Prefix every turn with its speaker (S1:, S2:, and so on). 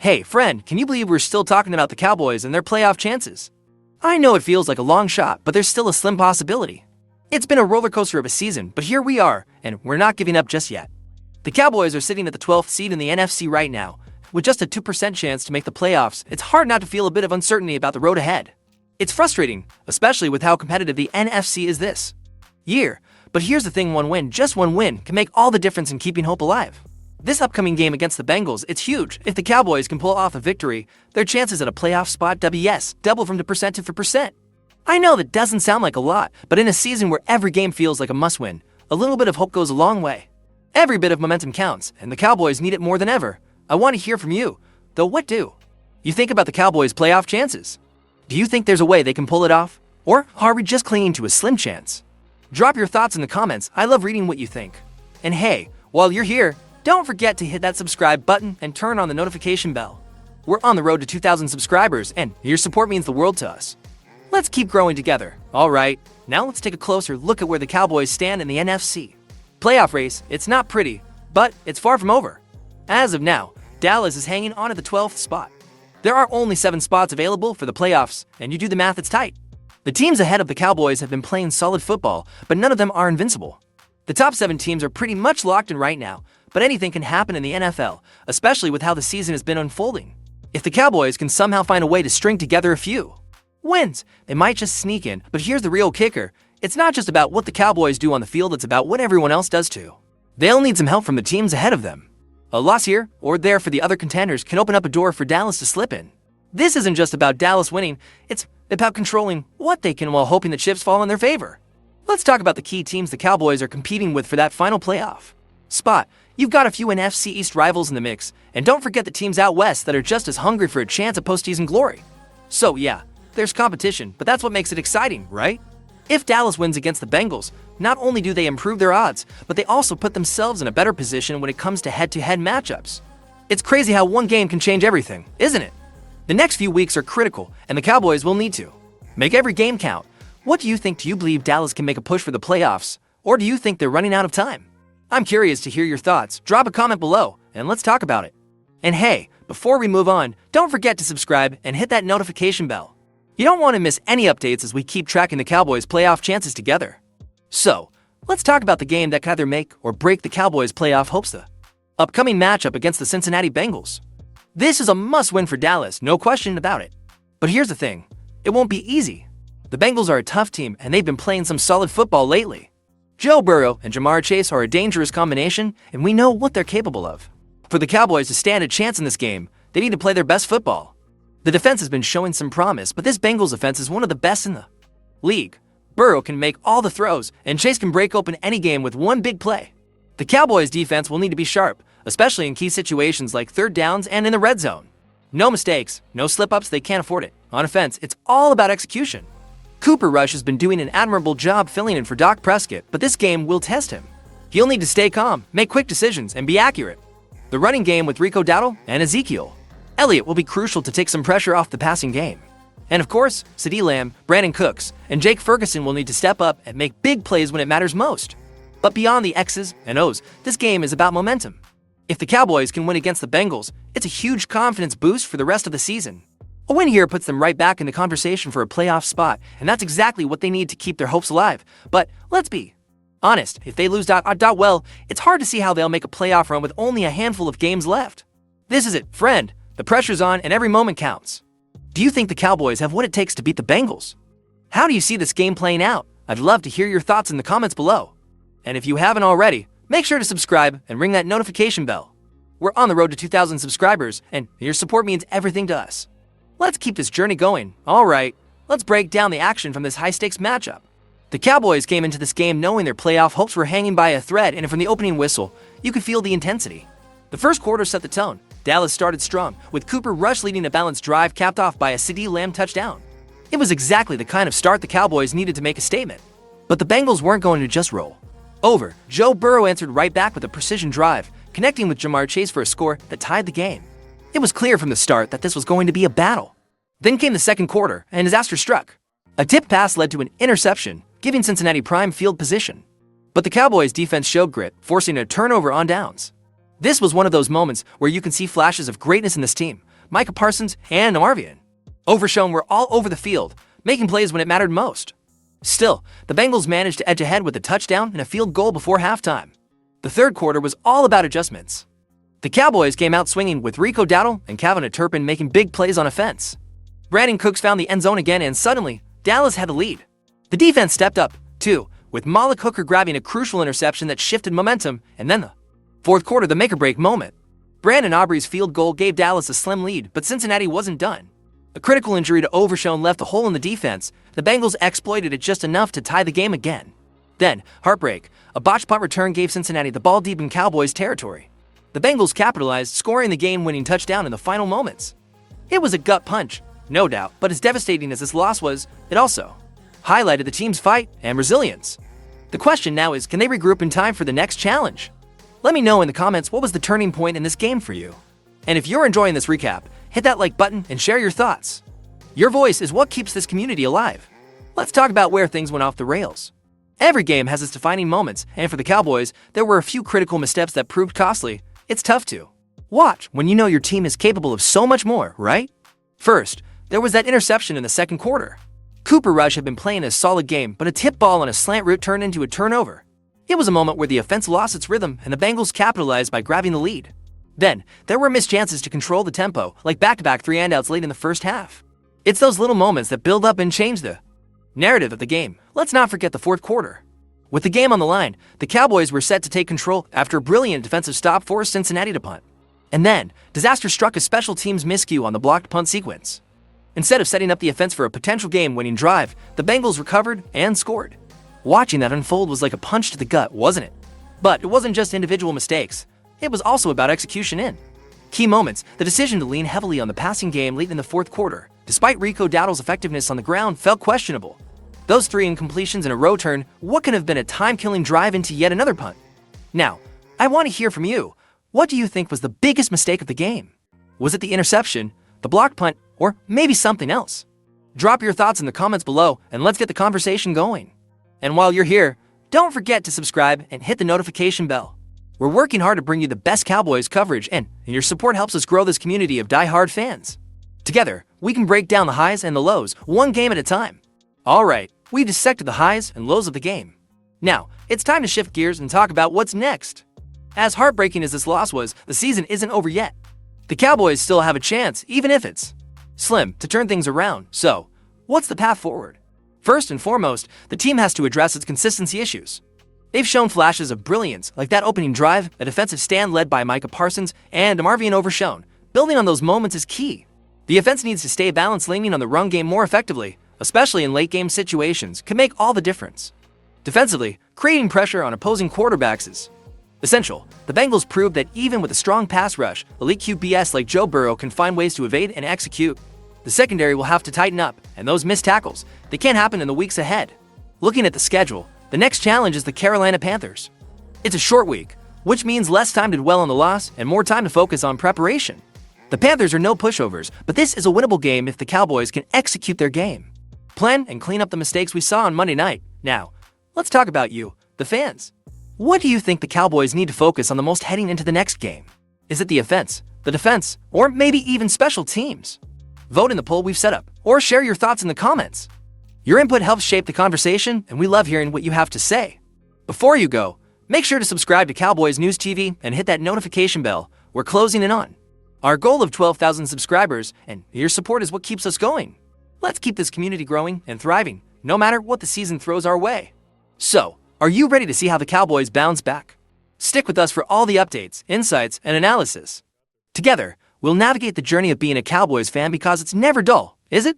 S1: Hey, friend, can you believe we're still talking about the Cowboys and their playoff chances? I know it feels like a long shot, but there's still a slim possibility. It's been a roller coaster of a season, but here we are, and we're not giving up just yet. The Cowboys are sitting at the 12th seed in the NFC right now. With just a 2% chance to make the playoffs, it's hard not to feel a bit of uncertainty about the road ahead. It's frustrating, especially with how competitive the NFC is this year. But here's the thing, just one win, can make all the difference in keeping hope alive. This upcoming game against the Bengals, it's huge. If the Cowboys can pull off a victory, their chances at a playoff spot double from 2% to 4%. I know that doesn't sound like a lot, but in a season where every game feels like a must-win, a little bit of hope goes a long way. Every bit of momentum counts, and the Cowboys need it more than ever. I want to hear from you. Though what do you think about the Cowboys' playoff chances? Do you think there's a way they can pull it off? Or are we just clinging to a slim chance? Drop your thoughts in the comments. I love reading what you think. And hey, while you're here, don't forget to hit that subscribe button and turn on the notification bell. We're on the road to 2,000 subscribers, and your support means the world to us. Let's keep growing together. Alright, now let's take a closer look at where the Cowboys stand in the NFC playoff race. It's not pretty, but it's far from over. As of now, Dallas is hanging on at the 12th spot. There are only 7 spots available for the playoffs, and you do the math, it's tight. The teams ahead of the Cowboys have been playing solid football, but none of them are invincible. The top 7 teams are pretty much locked in right now, but anything can happen in the NFL, especially with how the season has been unfolding. If the Cowboys can somehow find a way to string together a few wins, they might just sneak in. But here's the real kicker. It's not just about what the Cowboys do on the field, it's about what everyone else does too. They'll need some help from the teams ahead of them. A loss here or there for the other contenders can open up a door for Dallas to slip in. This isn't just about Dallas winning, it's about controlling what they can while hoping the chips fall in their favor. Let's talk about the key teams the Cowboys are competing with for that final playoff spot. You've got a few NFC East rivals in the mix, and don't forget the teams out west that are just as hungry for a chance at postseason glory. So yeah, there's competition, but that's what makes it exciting, right? If Dallas wins against the Bengals, not only do they improve their odds, but they also put themselves in a better position when it comes to head-to-head matchups. It's crazy how one game can change everything, isn't it? The next few weeks are critical, and the Cowboys will need to make every game count. What do you think? Do you believe Dallas can make a push for the playoffs, or do you think they're running out of time? I'm curious to hear your thoughts. Drop a comment below, and let's talk about it. And hey, before we move on, don't forget to subscribe and hit that notification bell. You don't want to miss any updates as we keep tracking the Cowboys' playoff chances together. So, let's talk about the game that could either make or break the Cowboys' playoff hopes, the upcoming matchup against the Cincinnati Bengals. This is a must-win for Dallas, no question about it. But here's the thing, it won't be easy. The Bengals are a tough team, and they've been playing some solid football lately. Joe Burrow and Jamar Chase are a dangerous combination, and we know what they're capable of. For the Cowboys to stand a chance in this game, they need to play their best football. The defense has been showing some promise, but this Bengals defense is one of the best in the league. Burrow can make all the throws, and Chase can break open any game with one big play. The Cowboys' defense will need to be sharp, especially in key situations like third downs and in the red zone. No mistakes, no slip-ups, they can't afford it. On offense, it's all about execution. Cooper Rush has been doing an admirable job filling in for Dak Prescott, but this game will test him. He'll need to stay calm, make quick decisions, and be accurate. The running game with Rico Dowdle and Ezekiel Elliott will be crucial to take some pressure off the passing game. And of course, CeeDee Lamb, Brandon Cooks, and Jake Ferguson will need to step up and make big plays when it matters most. But beyond the X's and O's, this game is about momentum. If the Cowboys can win against the Bengals, it's a huge confidence boost for the rest of the season. A win here puts them right back in the conversation for a playoff spot, and that's exactly what they need to keep their hopes alive. But let's be honest, if they lose well, it's hard to see how they'll make a playoff run with only a handful of games left. This is it, friend. The pressure's on and every moment counts. Do you think the Cowboys have what it takes to beat the Bengals? How do you see this game playing out? I'd love to hear your thoughts in the comments below. And if you haven't already, make sure to subscribe and ring that notification bell. We're on the road to 2,000 subscribers, and your support means everything to us. Let's keep this journey going. Alright, let's break down the action from this high-stakes matchup. The Cowboys came into this game knowing their playoff hopes were hanging by a thread, and from the opening whistle, you could feel the intensity. The first quarter set the tone. Dallas started strong, with Cooper Rush leading a balanced drive capped off by a CeeDee Lamb touchdown. It was exactly the kind of start the Cowboys needed to make a statement. But the Bengals weren't going to just roll over. Joe Burrow answered right back with a precision drive, connecting with Jamar Chase for a score that tied the game. It was clear from the start that this was going to be a battle. Then came the second quarter, and disaster struck. A tipped pass led to an interception, giving Cincinnati prime field position. But the Cowboys' defense showed grit, forcing a turnover on downs. This was one of those moments where you can see flashes of greatness in this team, Micah Parsons, and Marvian. Overshown were all over the field, making plays when it mattered most. Still, the Bengals managed to edge ahead with a touchdown and a field goal before halftime. The third quarter was all about adjustments. The Cowboys came out swinging with Rico Dowdle and Calvin Turpin making big plays on offense. Brandon Cooks found the end zone again, and suddenly, Dallas had the lead. The defense stepped up, too, with Malik Hooker grabbing a crucial interception that shifted momentum, and then the fourth quarter, the make-or-break moment. Brandon Aubrey's field goal gave Dallas a slim lead, but Cincinnati wasn't done. A critical injury to Overshown left a hole in the defense. The Bengals exploited it just enough to tie the game again. Then, heartbreak, a botched punt return gave Cincinnati the ball deep in Cowboys territory. The Bengals capitalized, scoring the game-winning touchdown in the final moments. It was a gut punch, no doubt, but as devastating as this loss was, it also highlighted the team's fight and resilience. The question now is, can they regroup in time for the next challenge? Let me know in the comments what was the turning point in this game for you. And if you're enjoying this recap, hit that like button and share your thoughts. Your voice is what keeps this community alive. Let's talk about where things went off the rails. Every game has its defining moments, and for the Cowboys, there were a few critical missteps that proved costly. It's tough to watch when you know your team is capable of so much more, right? First, there was that interception in the second quarter. Cooper Rush had been playing a solid game, but a tip ball on a slant route turned into a turnover. It was a moment where the offense lost its rhythm and the Bengals capitalized by grabbing the lead. Then, there were missed chances to control the tempo, like back-to-back 3-and-outs late in the first half. It's those little moments that build up and change the narrative of the game. Let's not forget the fourth quarter. With the game on the line, the Cowboys were set to take control after a brilliant defensive stop forced Cincinnati to punt. And then, disaster struck a special teams miscue on the blocked punt sequence. Instead of setting up the offense for a potential game-winning drive, the Bengals recovered and scored. Watching that unfold was like a punch to the gut, wasn't it? But it wasn't just individual mistakes. It was also about execution in key moments. The decision to lean heavily on the passing game late in the fourth quarter, despite Rico Dowdle's effectiveness on the ground, felt questionable. Those 3 incompletions in a row turned what could have been a time-killing drive into yet another punt. Now, I want to hear from you. What do you think was the biggest mistake of the game? Was it the interception, the blocked punt, or maybe something else? Drop your thoughts in the comments below, and let's get the conversation going. And while you're here, don't forget to subscribe and hit the notification bell. We're working hard to bring you the best Cowboys coverage, and your support helps us grow this community of die-hard fans. Together, we can break down the highs and the lows, one game at a time. Alright, we dissected the highs and lows of the game. Now, it's time to shift gears and talk about what's next. As heartbreaking as this loss was, the season isn't over yet. The Cowboys still have a chance, even if it's slim, to turn things around. So, what's the path forward? First and foremost, the team has to address its consistency issues. They've shown flashes of brilliance, like that opening drive, a defensive stand led by Micah Parsons, and Marvian Overshown. Building on those moments is key. The offense needs to stay balanced, leaning on the run game more effectively, especially in late-game situations, can make all the difference. Defensively, creating pressure on opposing quarterbacks is essential. The Bengals proved that even with a strong pass rush, elite QBs like Joe Burrow can find ways to evade and execute. The secondary will have to tighten up, and those missed tackles, they can't happen in the weeks ahead. Looking at the schedule, the next challenge is the Carolina Panthers. It's a short week, which means less time to dwell on the loss and more time to focus on preparation. The Panthers are no pushovers, but this is a winnable game if the Cowboys can execute their game. Plan and clean up the mistakes we saw on Monday night. Now, let's talk about you, the fans. What do you think the Cowboys need to focus on the most heading into the next game? Is it the offense, the defense, or maybe even special teams? Vote in the poll we've set up, or share your thoughts in the comments. Your input helps shape the conversation, and we love hearing what you have to say. Before you go, make sure to subscribe to Cowboys News TV and hit that notification bell. We're closing in on our goal of 12,000 subscribers, and your support is what keeps us going. Let's keep this community growing and thriving, no matter what the season throws our way. So, are you ready to see how the Cowboys bounce back? Stick with us for all the updates, insights, and analysis. Together, we'll navigate the journey of being a Cowboys fan, because it's never dull, is it?